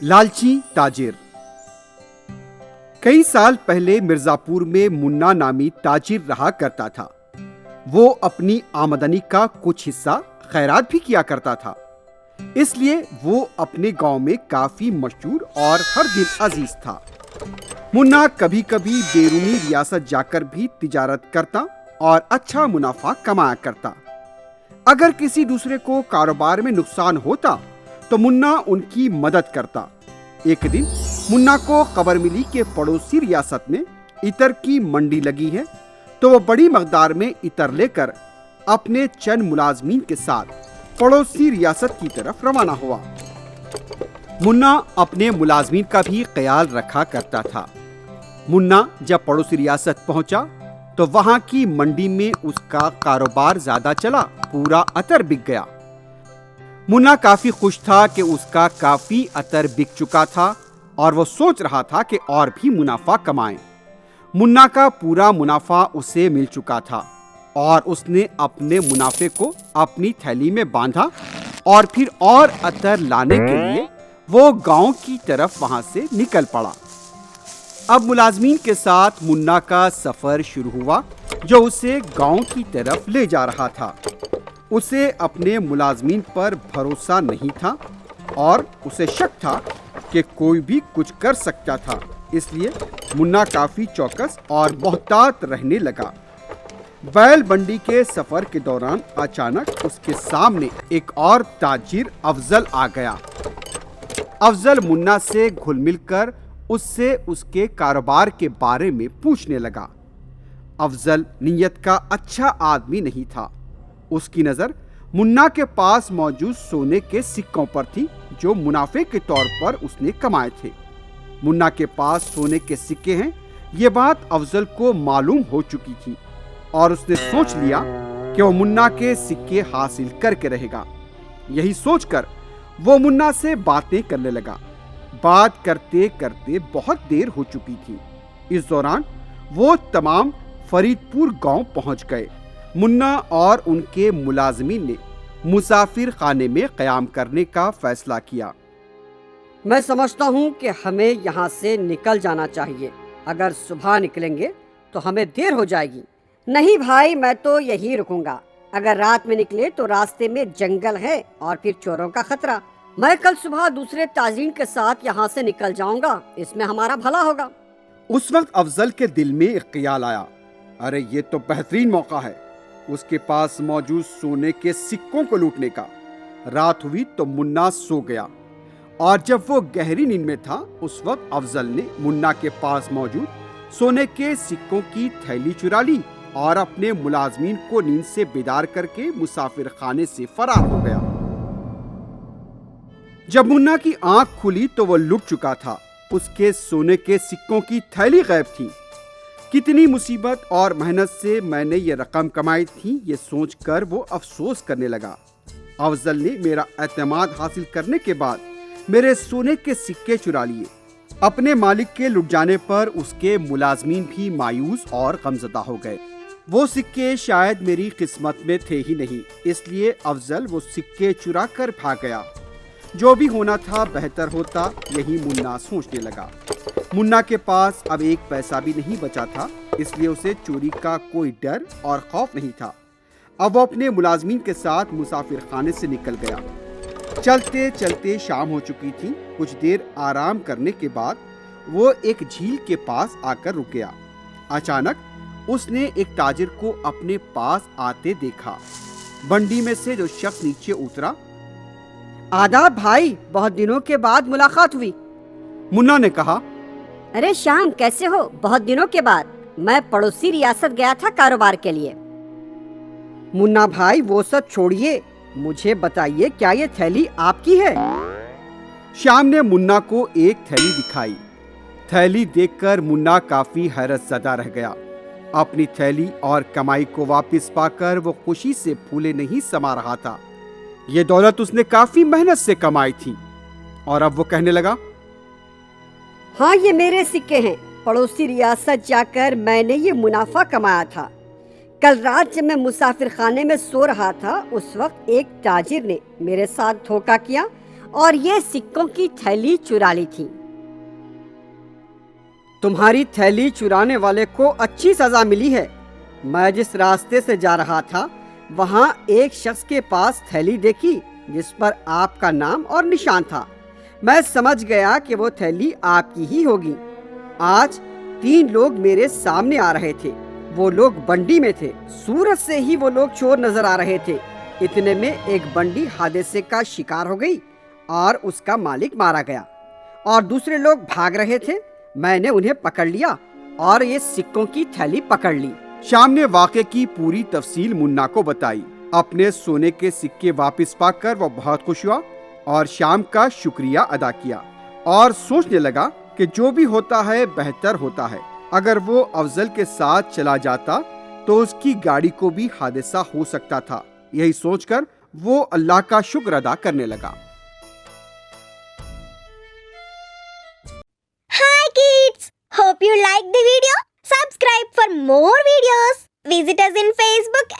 लालची ताजिर। कई साल पहले मिर्जापुर में मुन्ना नामी ताजिर रहा करता था। वो अपनी आमदनी का कुछ हिस्सा खैरात भी किया करता था, इसलिए वो अपने गांव में काफी मशहूर और हर दिन अजीज था। मुन्ना कभी कभी बैरूनी रियासत जाकर भी तिजारत करता और अच्छा मुनाफा कमाया करता। अगर किसी दूसरे को कारोबार में नुकसान होता तो मुन्ना उनकी मदद करता। एक दिन मुन्ना को खबर मिली कि पड़ोसी रियासत में इतर की मंडी लगी है, तो वो बड़ी मकदार में इतर लेकर अपने चंद मुलाजमीन के साथ पड़ोसी रियासत की तरफ रवाना हुआ। मुन्ना अपने मुलाजमीन का भी ख्याल रखा करता था। मुन्ना जब पड़ोसी रियासत पहुंचा तो वहां की मंडी में उसका कारोबार ज्यादा चला, पूरा अतर बिक गया। मुन्ना काफी खुश था कि उसका काफी अतर बिक चुका था और वो सोच रहा था कि और भी मुनाफा कमाए। मुन्ना का पूरा मुनाफा उसे मिल चुका था और उसने अपने मुनाफे को अपनी थैली में बांधा और फिर और अतर लाने के लिए वो गांव की तरफ वहां से निकल पड़ा। अब मुलाजमीन के साथ मुन्ना का सफर शुरू हुआ, जो उसे गांव की तरफ ले जा रहा था। उसे अपने मुलाजमीन पर भरोसा नहीं था और उसे शक था कि कोई भी कुछ कर सकता था, इसलिए मुन्ना काफी चौकस और मोहतात रहने लगा। बैल मंडी के सफर के दौरान अचानक उसके सामने एक और ताजिर अफजल आ गया। अफजल मुन्ना से घुल मिलकर उससे उसके कारोबार के बारे में पूछने लगा। अफजल नीयत का अच्छा आदमी नहीं था। उसकी नजर मुन्ना के पास मौजूद सोने के सिक्कों पर थी, जो मुनाफे के तौर पर उसने कमाए थे। मुन्ना के पास सोने के सिक्के हैं, ये बात अफजल को मालूम हो चुकी थी और उसने सोच लिया कि वो मुन्ना के सिक्के हासिल करके रहेगा। यही सोचकर वो मुन्ना से बातें करने लगा। बात करते करते बहुत देर हो चुकी थी। इस दौरान वो तमाम फरीदपुर गांव पहुंच गए। मुन्ना और उनके मुलाजमीन ने मुसाफिर खाने में क़याम करने का फैसला किया। मैं समझता हूँ कि हमें यहाँ से निकल जाना चाहिए। अगर सुबह निकलेंगे तो हमें देर हो जाएगी। नहीं भाई, मैं तो यहीं रुकूंगा। अगर रात में निकले तो रास्ते में जंगल है और फिर चोरों का खतरा। मैं कल सुबह दूसरे ताजिर के साथ यहाँ से निकल जाऊंगा, इसमें हमारा भला होगा। उस वक्त अफजल के दिल में एक ख्याल आया, अरे ये तो बेहतरीन मौका है उसके पास मौजूद सोने के सिक्कों को लूटने का। रात हुई तो मुन्ना सो गया और जब वो गहरी नींद में था, उस वक्त अफजल ने मुन्ना के पास मौजूद सोने के सिक्कों की थैली चुरा ली और अपने मुलाजमीन को नींद से बेदार करके मुसाफिर खाने से फरार हो गया। जब मुन्ना की आंख खुली तो वो लुट चुका था। उसके सोने के सिक्कों की थैली गायब थी। कितनी मुसीबत और मेहनत से मैंने ये रकम कमाई थी, ये सोचकर वो अफसोस करने लगा। अफजल ने मेरा एतमाद हासिल करने के बाद मेरे सोने के सिक्के चुरा लिए। अपने मालिक के लुट जाने पर उसके मुलाजमीन भी मायूस और गमज़दा हो गए। वो सिक्के शायद मेरी किस्मत में थे ही नहीं, इसलिए अफजल वो सिक्के चुरा कर भाग गया। जो भी होना था बेहतर होता, यही मुन्ना सोचने लगा। मुन्ना के पास अब एक पैसा भी नहीं बचा था, इसलिए उसे चोरी का कोई डर और खौफ नहीं था। अब वो अपने मुलाजमीन के साथ मुसाफिर खाने से निकल गया। चलते चलते शाम हो चुकी थी। कुछ देर आराम करने के बाद वो एक झील के पास आकर रुक गया। अचानक उसने एक ताजिर को अपने पास आते देखा। बंडी में से जो शख्स नीचे उतरा, आदाब भाई, बहुत दिनों के बाद मुलाकात हुई। मुन्ना ने कहा, अरे श्याम, कैसे हो? बहुत दिनों के बाद। मैं पड़ोसी रियासत गया था कारोबार के लिए। मुन्ना भाई, वो सब छोड़िए, मुझे बताइए, क्या ये थैली आपकी है? श्याम ने मुन्ना को एक थैली दिखाई। थैली देखकर मुन्ना काफी हैरतज़दा रह गया। अपनी थैली और कमाई को वापस पाकर वो खुशी से फूले नहीं समा रहा था। ये दौलत उसने काफी मेहनत से कमाई थी और अब वो कहने लगा, हाँ, ये मेरे सिक्के हैं। पड़ोसी रियासत जाकर मैंने ये मुनाफा कमाया था। कल रात जब मैं मुसाफिर खाने में सो रहा था, उस वक्त एक ताजिर ने मेरे साथ धोखा किया और ये सिक्कों की थैली चुरा ली थी। तुम्हारी थैली चुराने वाले को अच्छी सजा मिली है। मैं जिस रास्ते से जा रहा था वहाँ एक शख्स के पास थैली देखी जिस पर आपका नाम और निशान था। मैं समझ गया कि वो थैली आपकी ही होगी। आज 3 लोग मेरे सामने आ रहे थे। वो लोग बंडी में थे। सूरत से ही वो लोग चोर नजर आ रहे थे। इतने में एक बंडी हादसे का शिकार हो गई और उसका मालिक मारा गया और दूसरे लोग भाग रहे थे। मैंने उन्हें पकड़ लिया और ये सिक्कों की थैली पकड़ ली। श्याम ने वाक़े की पूरी तफसील मुन्ना को बताई। अपने सोने के सिक्के वापस पाकर वो बहुत खुश हुआ और श्याम का शुक्रिया अदा किया और सोचने लगा कि जो भी होता है बेहतर होता है। अगर वो अफजल के साथ चला जाता तो उसकी गाड़ी को भी हादसा हो सकता था। यही सोचकर वो अल्लाह का शुक्र अदा करने लगा। Hi kids! Hope you like the video. Subscribe for more videos. Visit us in Facebook